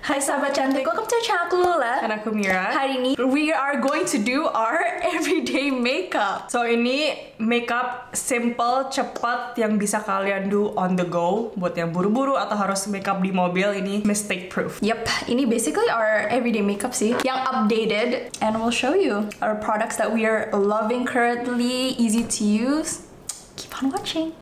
Hai sahabat cantik, welcome to channel aku Lula. Dan aku Mira. Hari ini we are going to do our everyday makeup. So ini makeup simple, cepat yang bisa kalian do on the go. Buat yang buru-buru atau harus makeup di mobil, ini mistake proof. Yep, ini basically our everyday makeup sih, yang updated, and we'll show you our products that we are loving currently, easy to use. Keep on watching.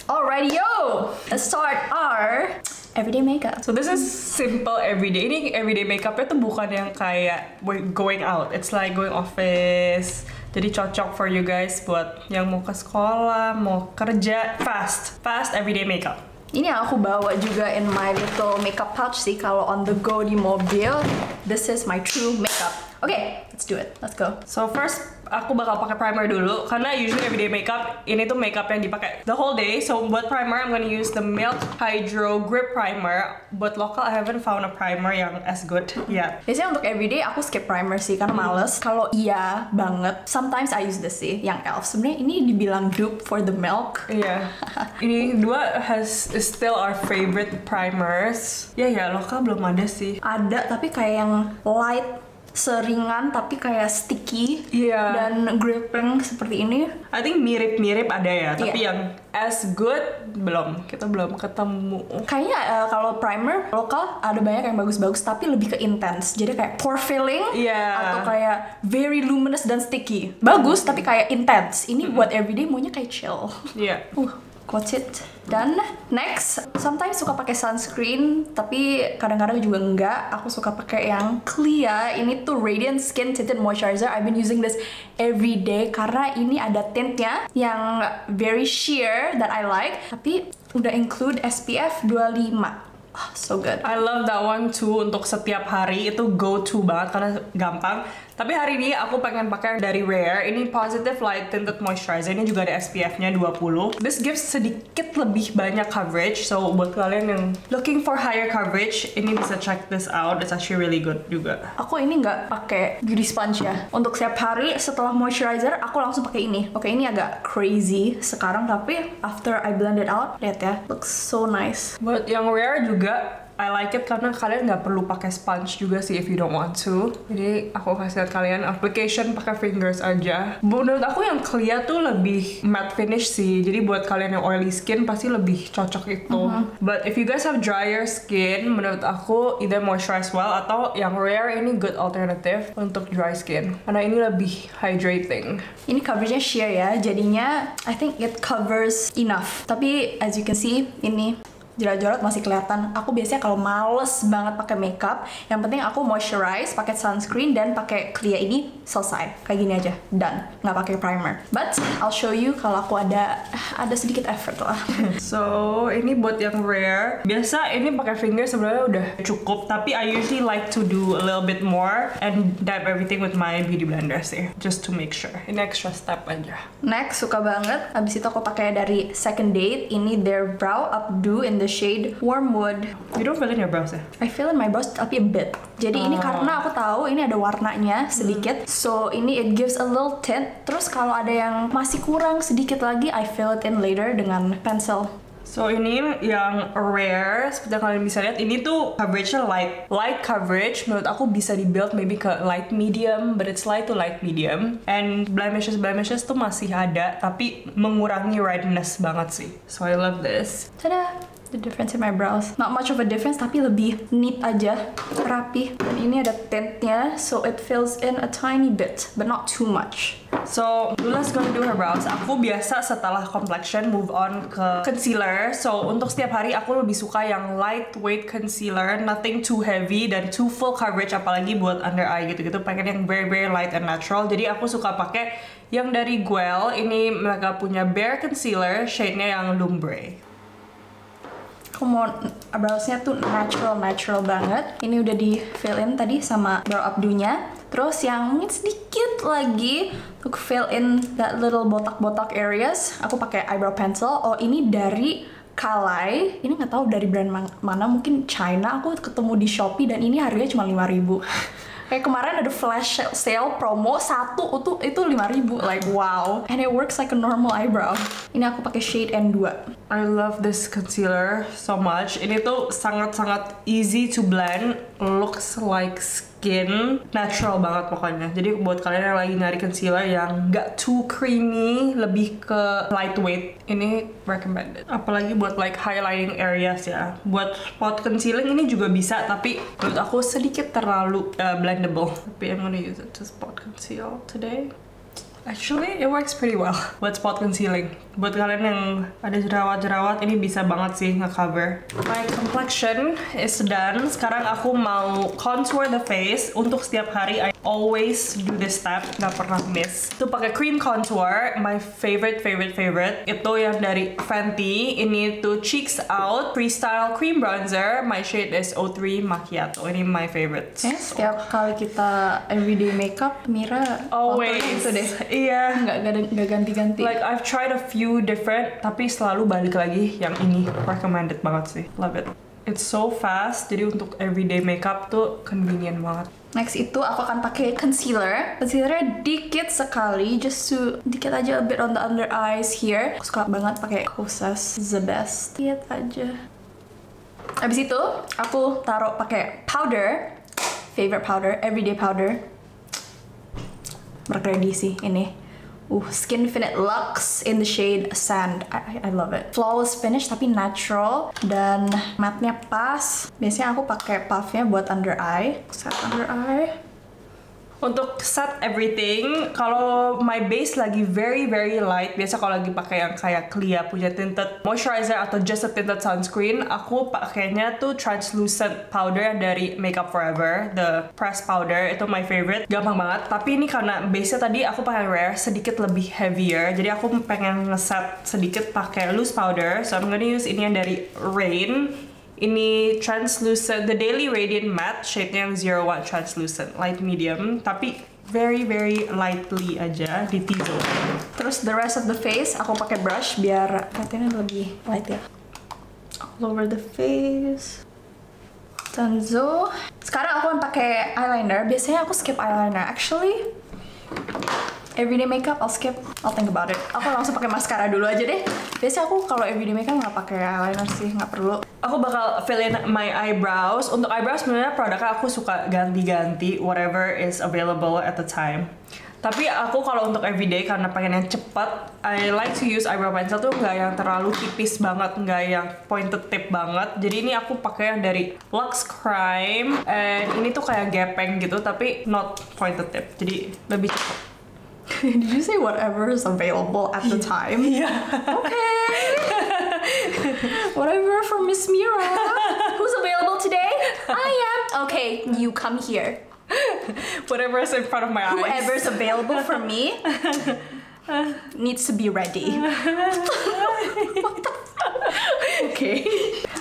Alright, yo! Let's start our everyday makeup. So this is simple everyday. Ini everyday makeupnya tuh bukan yang kayak going out. It's like going office. Jadi cocok for you guys buat yang mau ke sekolah, mau kerja. Fast everyday makeup. Ini yang aku bawa juga in my little makeup pouch sih, kalau on the go di mobil. This is my true makeup. Okay, let's do it. Let's go. So first, aku bakal pakai primer dulu karena usually everyday makeup ini tuh makeup yang dipakai the whole day. So buat primer, I'm gonna use the Milk Hydro Grip Primer. Buat lokal, I haven't found a primer yang as good yet. Biasanya untuk everyday aku skip primer sih karena males. Kalau iya banget, sometimes I use this sih, yang Elf. Sebenarnya ini dibilang dupe for the Milk. Iya. Ini dua is still our favorite primers. Ya lokal belum ada sih. Ada tapi kayak yang light, seringan tapi kayak sticky, dan gripping seperti ini. I think mirip-mirip ada ya, tapi yang as good kita belum ketemu. Kayaknya kalau primer lokal ada banyak yang bagus-bagus tapi lebih ke intense, jadi kayak pore filling atau kayak very luminous dan sticky. Bagus tapi kayak intense. Ini buat everyday maunya kayak chill. Got it. Dan next, sometimes suka pakai sunscreen, tapi kadang-kadang juga enggak. Aku suka pakai yang Clea. Ini tuh Radiant Skin Tinted Moisturizer. I've been using this every day karena ini ada tintnya yang very sheer that I like, tapi udah include SPF 25. Oh, so good. I love that one too. Untuk setiap hari itu go to banget karena gampang. Tapi hari ini aku pengen pakai dari Rare. Ini Positive Light Tinted Moisturizer. Ini juga ada SPF-nya 20. This gives sedikit lebih banyak coverage. So buat kalian yang looking for higher coverage, ini bisa check this out. It's actually really good juga. Aku ini nggak pakai beauty sponge ya. Untuk setiap hari setelah moisturizer, aku langsung pakai ini. Oke, ini agak crazy sekarang, tapi after I blend it out, lihat ya, looks so nice. Buat yang Rare juga, I like it karena kalian nggak perlu pakai sponge juga sih if you don't want to. Jadi aku kasih lihat kalian application pakai fingers aja. Menurut aku yang Clea tuh lebih matte finish sih. Jadi buat kalian yang oily skin pasti lebih cocok itu. But if you guys have drier skin, menurut aku either moisturize well atau yang Rare ini good alternative untuk dry skin. Karena ini lebih hydrating. Ini coveragenya sheer ya, jadinya I think it covers enough. Tapi as you can see, ini jerat-jerat masih kelihatan. Aku biasanya kalau males banget pakai makeup, yang penting aku moisturize, pakai sunscreen dan pakai Clea ini, selesai. Kayak gini aja, done. Nggak pakai primer. But I'll show you kalau aku ada sedikit effort lah. So ini buat yang Rare. Biasa ini pakai finger sebenarnya udah cukup, tapi I usually like to do a little bit more and dab everything with my beauty blender sih, just to make sure. Ini extra step aja. Next, suka banget. Abis itu aku pakai dari Second Date. Ini their brow updo in the shade Wormwood. You don't fill in your brows ya? I fill in my brows tapi a bit. Jadi ini karena aku tahu ini ada warnanya sedikit. So ini it gives a little tint. Terus kalau ada yang masih kurang sedikit lagi, I fill it in later dengan pencil. So ini yang Rare, seperti yang kalian bisa lihat, ini tuh coveragenya light coverage. Menurut aku bisa di-build maybe ke light medium, but it's light to light medium. And blemishes tuh masih ada, tapi mengurangi redness banget sih. So I love this. Tada! The difference in my brows. Not much of a difference, tapi lebih neat aja, rapi. Dan ini ada tintnya, so it fills in a tiny bit, but not too much. So, Lula's gonna do her brows. Aku biasa setelah complexion move on ke concealer. So, untuk setiap hari aku lebih suka yang lightweight concealer, nothing too heavy dan too full coverage, apalagi buat under eye gitu-gitu. Pengen yang very light and natural. Jadi aku suka pakai yang dari Guel. Ini mereka punya Bare Concealer, shade-nya yang Lumbre. Aku mau browsnya tuh natural banget. Ini udah di fill in tadi sama brow updo-nya. Terus yang mungkin sedikit lagi untuk fill in that little botak-botak areas, aku pakai eyebrow pencil. Oh, ini dari Kalai. Ini nggak tahu dari brand mana, mungkin China. Aku ketemu di Shopee dan ini harganya cuma 5.000. Kayak kemarin ada flash sale promo satu itu 5.000, like wow. And it works like a normal eyebrow. Ini aku pakai shade N2. I love this concealer so much. Ini tuh sangat-sangat easy to blend, looks like skin, natural banget pokoknya. Jadi buat kalian yang lagi nyari concealer yang nggak too creamy, lebih ke lightweight, ini recommended. Apalagi buat like highlighting areas ya. Buat spot concealing ini juga bisa, tapi menurut aku sedikit terlalu blendable. Tapi I'm gonna use it to spot conceal today. Actually, it works pretty well buat spot concealing. Buat kalian yang ada jerawat-jerawat, ini bisa banget sih nge-cover. My complexion is done. Sekarang aku mau contour the face. Untuk setiap hari, I always do this step. Gak pernah miss. Itu pakai cream contour. My favorite. Itu yang dari Fenty. Ini tuh Cheeks Out Freestyle Cream Bronzer. My shade is 03 Macchiato. Ini my favorite. Setiap kali kita everyday makeup, Mira always itu deh. Iya. Nggak ganti-ganti. Like I've tried a few different, tapi selalu balik lagi yang ini. Recommended banget sih. Love it. It's so fast, jadi untuk everyday makeup tuh convenient banget. Next itu aku akan pakai concealer. Concealernya dikit sekali, just to dikit aja a bit on the under eyes here. Aku suka banget pakai Kosas The Best. Lihat aja. Abis itu aku taruh pakai powder, favorite powder, everyday powder. Mereka sih ini. Skinfinite Luxe in the shade Sand. I love it. Flawless finish tapi natural dan matte-nya pas. Biasanya aku pakai puffnya buat under eye. Set under eye. Untuk set everything, kalau my base lagi very light, biasa kalau lagi pakai yang kayak Clea punya tinted moisturizer atau just a tinted sunscreen, aku pakainya tuh translucent powder dari Makeup Forever, the pressed powder, itu my favorite, gampang banget. Tapi ini karena base-nya tadi aku pakai Rare, sedikit lebih heavier, jadi aku pengen ngeset sedikit pakai loose powder, so I'm gonna use ini yang dari Rain. Ini translucent, the Daily Radiant Matte, shade-nya yang 01 translucent, light medium, tapi very lightly aja di T-zone. Terus the rest of the face, aku pakai brush biar kelihatannya lebih light ya. All over the face. Tanzo. Sekarang aku akan pakai eyeliner. Biasanya aku skip eyeliner. Actually, everyday makeup I'll skip. I'll think about it. Aku langsung pakai mascara dulu aja deh. Biasanya aku kalau everyday makeup nggak pakai eyeliner sih, nggak perlu. Aku bakal fill in my eyebrows. Untuk eyebrows sebenarnya produknya aku suka ganti-ganti whatever is available at the time. Tapi aku kalau untuk everyday karena pengen yang cepat, I like to use eyebrow pencil tuh nggak yang terlalu tipis banget, nggak yang pointed tip banget. Jadi ini aku pakai yang dari Luxe Crime. And ini tuh kayak gepeng gitu, tapi not pointed tip. Jadi lebih cepat. Did you say whatever is available at the time? Yeah. Okay. Whatever for Miss Mira. Who's available today? I am. Okay, you come here. Whatever is in front of my eyes. Whoever's available for me needs to be ready. Okay.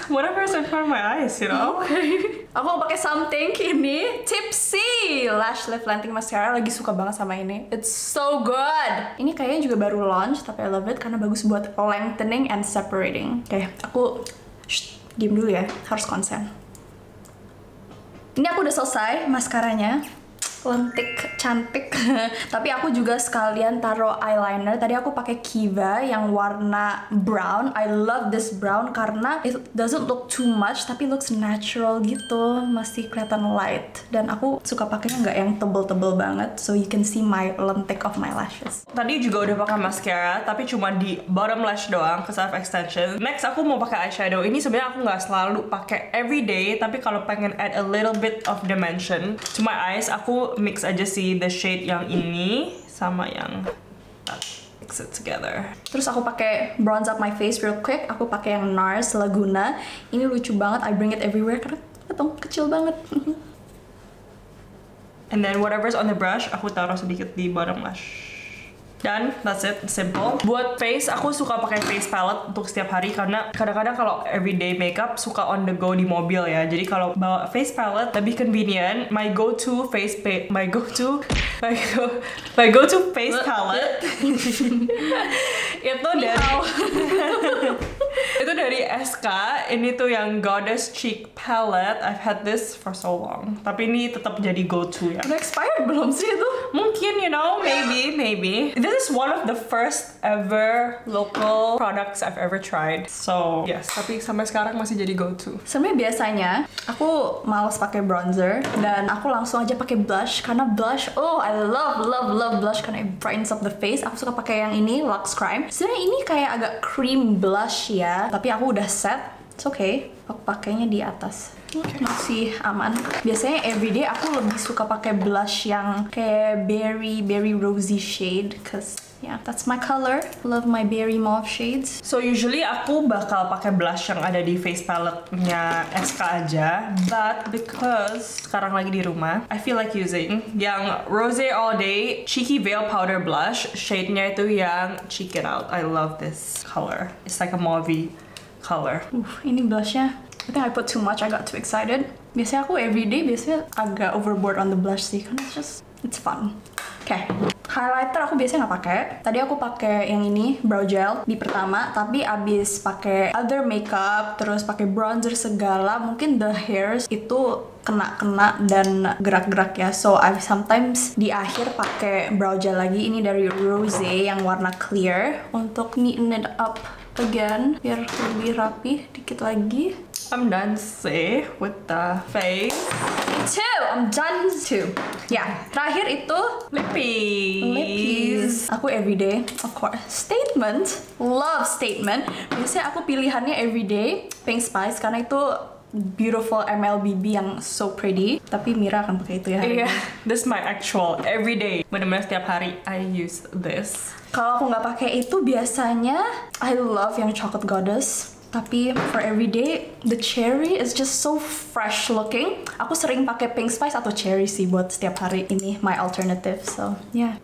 Whatever is in front of my eyes, you know. Okay. Aku mau pakai something ini, Tipsy Lash Lift Lengthening Mascara. Lagi suka banget sama ini. It's so good. Ini kayaknya juga baru launch, tapi I love it karena bagus buat lengthening and separating. Oke, aku diam dulu ya, harus konsen. Ini aku udah selesai maskaranya. Lentik, cantik. Tapi aku juga sekalian taruh eyeliner. Tadi aku pakai Kiva yang warna brown. I love this brown karena it doesn't look too much, tapi looks natural gitu. Masih kelihatan light. Dan aku suka pakainya nggak yang tebel-tebel banget, so you can see my lentik of my lashes. Tadi juga udah pakai mascara, tapi cuma di bottom lash doang, ke self extension. Next aku mau pakai eyeshadow. Ini sebenarnya aku nggak selalu pakai everyday, tapi kalau pengen add a little bit of dimension to my eyes, aku mix aja sih the shade yang ini sama yang mix it together. Terus aku pakai bronze up my face real quick. Aku pakai yang NARS Laguna. Ini lucu banget. I bring it everywhere karena kecil banget. And then whatever's on the brush, aku taruh sedikit di bottom lash. Dan that's it, simple. Buat face, aku suka pakai face palette untuk setiap hari karena kadang-kadang kalau everyday makeup suka on the go di mobil ya. Jadi kalau bawa face palette lebih convenient. My go-to face palette itu dari itu dari SK. Ini tuh yang Goddess Cheek Palette. I've had this for so long. Tapi ini tetap jadi go-to ya. Udah expired belum sih itu? Mungkin, you know, maybe. This is one of the first ever local products I've ever tried. So, yes, tapi sampai sekarang masih jadi go-to. Sebenarnya biasanya aku males pakai bronzer dan aku langsung aja pakai blush karena blush, oh I love blush karena it brightens up the face. Aku suka pakai yang ini Lux Crime. Sebenarnya ini kayak agak cream blush ya, tapi aku udah set. It's okay. Aku pakainya di atas. Masih aman. Biasanya everyday aku lebih suka pakai blush yang kayak berry rosy shade, cause yeah, that's my color. Love my berry mauve shades. So usually aku bakal pakai blush yang ada di face palette-nya SK aja, but because sekarang lagi di rumah, I feel like using yang Rosé All Day Cheeky Veil Powder Blush. Shade-nya itu yang Cheek It Out. I love this color. It's like a mauve color. Ini blushnya, I think I put too much, I got too excited. Biasanya aku everyday agak overboard on the blush sih, karena it's fun. Okay. Highlighter aku biasanya nggak pakai. Tadi aku pakai yang ini brow gel di pertama, tapi abis pakai other makeup, terus pakai bronzer segala, mungkin the hairs itu kena dan gerak-gerak ya. So I sometimes di akhir pakai brow gel lagi. Ini dari Rosé yang warna clear untuk neaten it up again biar lebih rapi dikit lagi. I'm done sih with the face. Me too, I'm done too. Ya, terakhir itu lippies. Aku everyday, of course. Statement, love Statement. Biasanya aku pilihannya everyday Pink Spice karena itu beautiful MLBB yang so pretty. Tapi Mira akan pakai itu ya hari ini. This is my actual everyday. Bener-bener setiap hari I use this. Kalau aku nggak pakai itu biasanya I love yang Chocolate Goddess. Tapi for everyday, the cherry is just so fresh looking. Aku sering pakai Pink Spice atau cherry sih buat setiap hari ini my alternative. So yeah.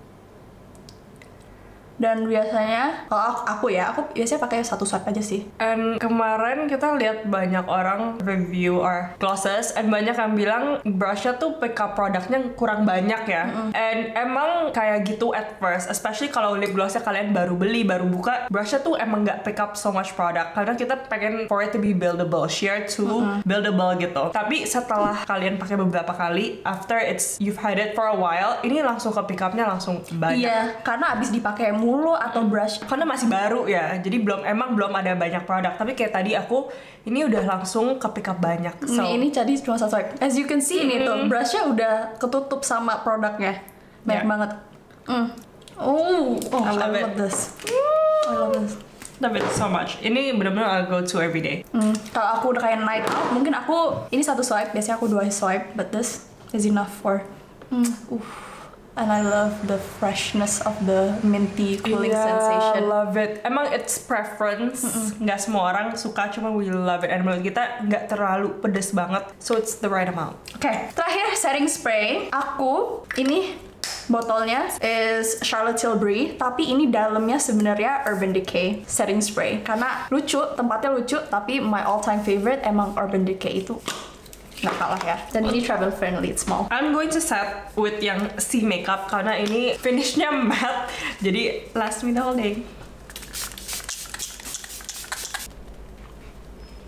Dan biasanya, kalau aku biasanya pakai satu swipe aja sih. And kemarin kita lihat banyak orang review our glosses, and banyak yang bilang brushnya tuh pick up produknya kurang banyak ya. And emang kayak gitu at first, especially kalau lip glossnya kalian baru beli, baru buka, brushnya tuh emang nggak pick up so much product. Karena kita pengen for it to be buildable, sheer to buildable gitu. Tapi setelah kalian pakai beberapa kali, after you've had it for a while, ini langsung ke pick upnya langsung banyak. Iya, karena abis dipakai mulu atau brush karena masih baru ya, jadi belum ada banyak produk. Tapi kayak tadi aku ini udah langsung ke pick up banyak. So ini tadi cuma satu swipe. As you can see ini tuh brushnya udah ketutup sama produknya banyak banget. I love this. Love it so much. Ini benar-benar go to everyday. Kalau aku udah kayak night out, mungkin aku ini satu swipe, biasanya aku 2 swipe, but this is enough for. And I love the freshness of the minty cooling sensation. I love it. Emang it's preference. Nggak semua orang suka, cuma we love it. And menurut kita nggak terlalu pedes banget, so it's the right amount. Okay, terakhir setting spray. Ini botolnya is Charlotte Tilbury, tapi ini dalamnya sebenarnya Urban Decay setting spray. Karena lucu, tempatnya lucu, tapi my all time favorite emang Urban Decay itu. Nggak kalah ya. Dan ini travel friendly, it's small. I'm going to set with yang C makeup karena ini finishnya matte, jadi last me the whole day.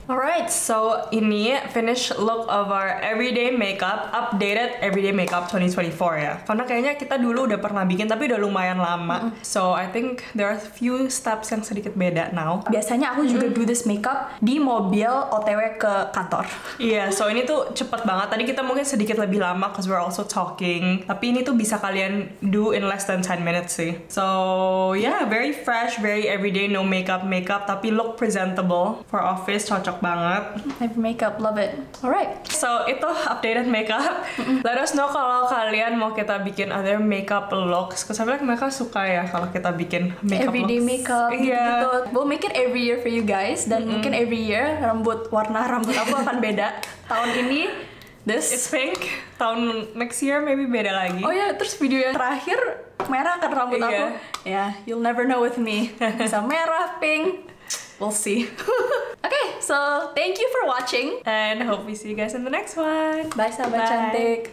Alright, so ini finish look of our everyday makeup, updated everyday makeup 2024 ya. Karena kayaknya kita dulu udah pernah bikin tapi udah lumayan lama. So I think there are a few steps yang sedikit beda now. Biasanya aku juga do this makeup di mobil OTW ke kantor. Iya, so ini tuh cepet banget. Tadi kita mungkin sedikit lebih lama cause we're also talking. Tapi ini tuh bisa kalian do in less than 10 minutes sih. So yeah, very fresh, very everyday, no makeup, tapi look presentable for office, cocok banget. Every makeup, love it. Alright. So itu updated makeup. Let us know kalau kalian mau kita bikin other makeup looks. Cause I feel like mereka suka ya kalau kita bikin makeup everyday looks. Makeup gitu. We'll make it every year for you guys. Dan mungkin every year warna rambut aku akan beda. Tahun ini it's pink. Tahun next year maybe beda lagi. Oh ya, terus video yang terakhir merah kan rambut aku. Yeah, you'll never know with me. Bisa merah, pink. We'll see. Okay, so thank you for watching. And hope we see you guys in the next one. Bye sahabat cantik.